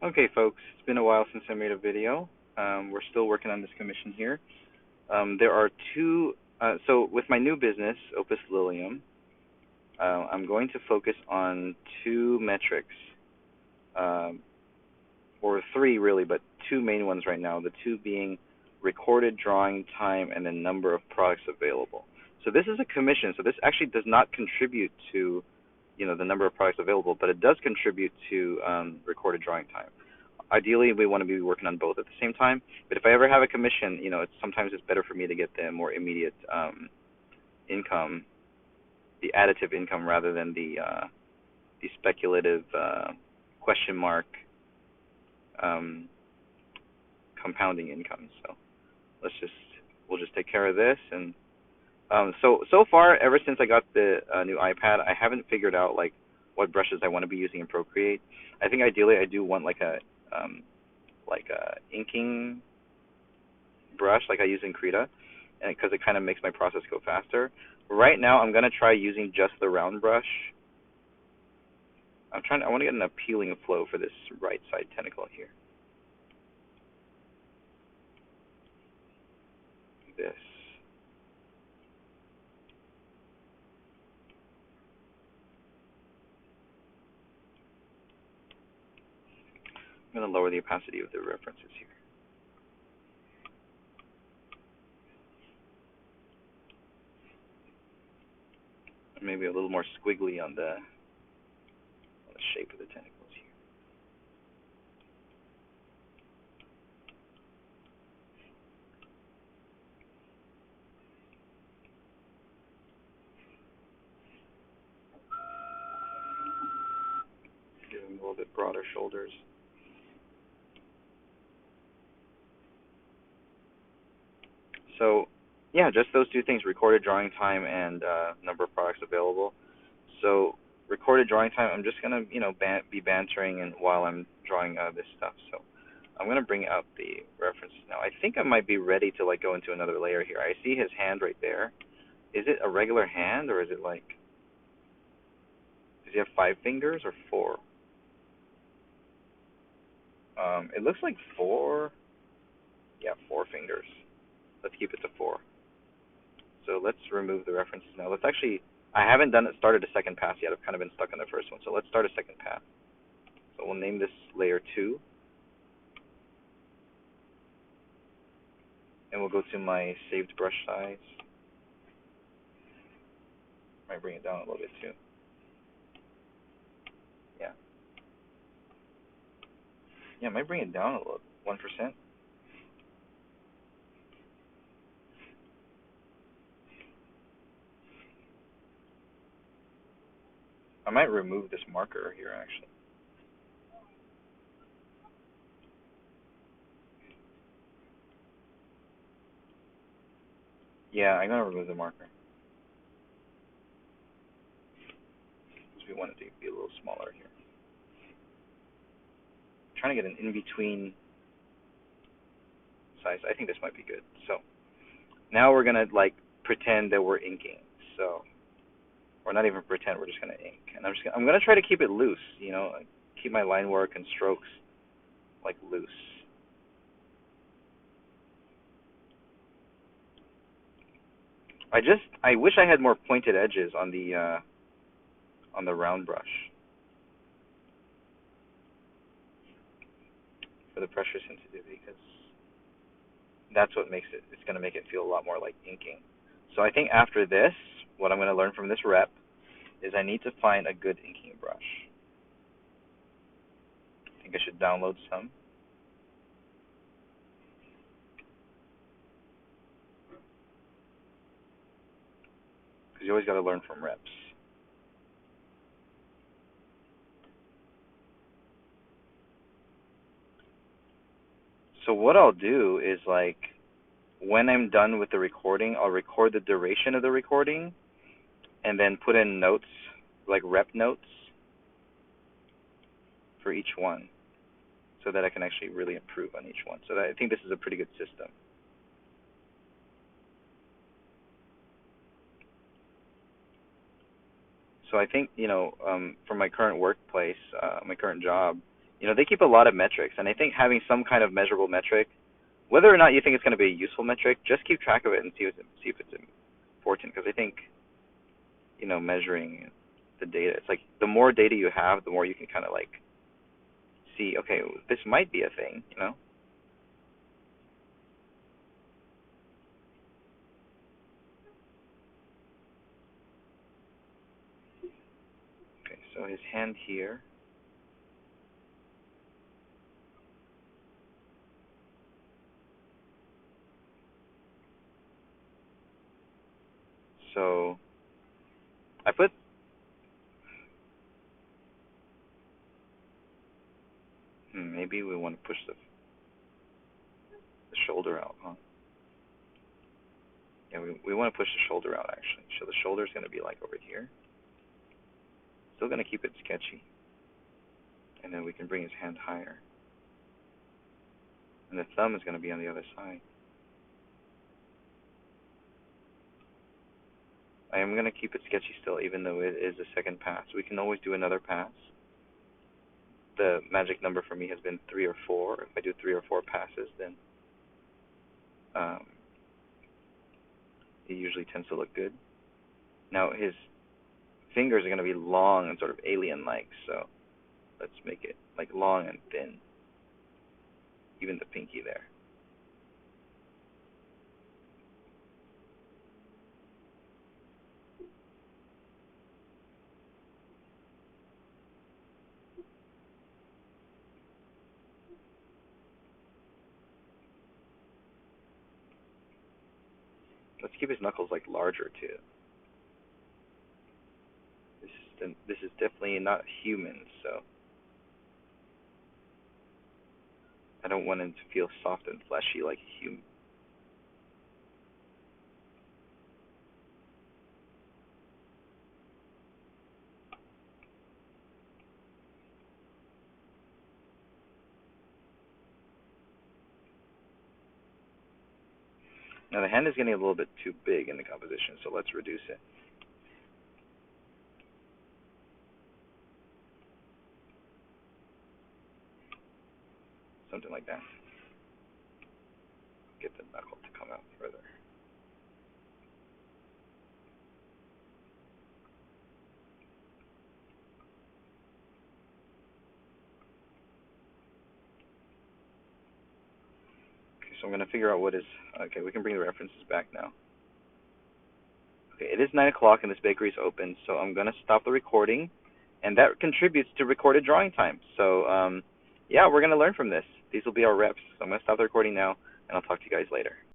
Okay, folks, it's been a while since I made a video. We're still working on this commission here. There are two, so with my new business, Opus Lilium, I'm going to focus on two metrics, um, or three really, but two main ones right now. The two being recorded drawing time and the number of products available. So this is a commission. So this actually does not contribute to, the number of products available, but it does contribute to recorded drawing time. Ideally, we want to be working on both at the same time. But if I ever have a commission, sometimes it's better for me to get the more immediate income, the additive income, rather than the speculative question mark um, compounding income. So let's just we'll just take care of this. And so far, ever since I got the new iPad, I haven't figured out like what brushes I want to be using in Procreate. I think ideally I do want like a inking brush like I use in Krita, and because it kind of makes my process go faster. Right now, I'm gonna try using just the round brush. I want to get an appealing flow for this right side tentacle here. This. I'm gonna lower the opacity of the references here. Maybe a little more squiggly on the shape of the tentacles here. Give them a little bit broader shoulders. So, yeah, just those two things: recorded drawing time and number of products available. So, recorded drawing time, I'm just gonna, be bantering and while I'm drawing this stuff. So, I'm gonna bring out the references now. I think I might be ready to like go into another layer here. I see his hand right there. Is it a regular hand, or is it like? Does he have 5 fingers or 4? It looks like 4. Yeah, 4 fingers. Let's keep it to 4. So let's remove the references now. Let's actually. I haven't started a second pass yet. I've kind of been stuck on the first one. So let's start a second pass. So we'll name this layer 2, and we'll go to my saved brush size. Might bring it down a little bit too. Yeah. Yeah, might bring it down a little. 1%. I might remove this marker here actually. Yeah, I'm gonna remove the marker because we want it to be a little smaller here. I'm trying to get an in-between size. I think this might be good. So now we're gonna like pretend that we're inking. So or not even pretend. We're just gonna ink, and I'm gonna try to keep it loose. Keep my line work and strokes like loose. I wish I had more pointed edges on the round brush for the pressure sensitivity, because that's what makes it. It's gonna make it feel a lot more like inking. So I think after this, what I'm gonna learn from this rep is I need to find a good inking brush. I think I should download some, because you always got to learn from reps. So what I'll do is like when I'm done with the recording, I'll record the duration of the recording and then put in notes, like rep notes for each one, so that I can actually really improve on each one. So I think this is a pretty good system. So I think, for my current workplace, my current job, They keep a lot of metrics, and I think having some kind of measurable metric, whether or not you think it's going to be a useful metric, just keep track of it and see if it's important. Because I think measuring the data, it's like the more data you have, the more you can kind of like see, okay, this might be a thing. Okay, so his hand here. So I put maybe we want to push the shoulder out, huh? Yeah, we want to push the shoulder out actually. So the shoulder's going to be like over here. Still going to keep it sketchy. And then we can bring his hand higher. And the thumb is going to be on the other side. I am going to keep it sketchy still, even though it is a second pass. We can always do another pass. The magic number for me has been 3 or 4. If I do 3 or 4 passes, then um, it usually tends to look good. Now, his fingers are going to be long and sort of alien-like, so let's make it like long and thin. Even the pinky there. Let's keep his knuckles like larger too. This is definitely not human, so I don't want him to feel soft and fleshy like a human. Now the hand is getting a little bit too big in the composition, so let's reduce it. Something like that. Get the knuckle to come out further. Okay, so I'm going to figure out what is... Okay, we can bring the references back now. Okay, it is 9 o'clock and this bakery is open, so I'm going to stop the recording, and that contributes to recorded drawing time. So, yeah, we're going to learn from this. These will be our reps. So I'm going to stop the recording now, and I'll talk to you guys later.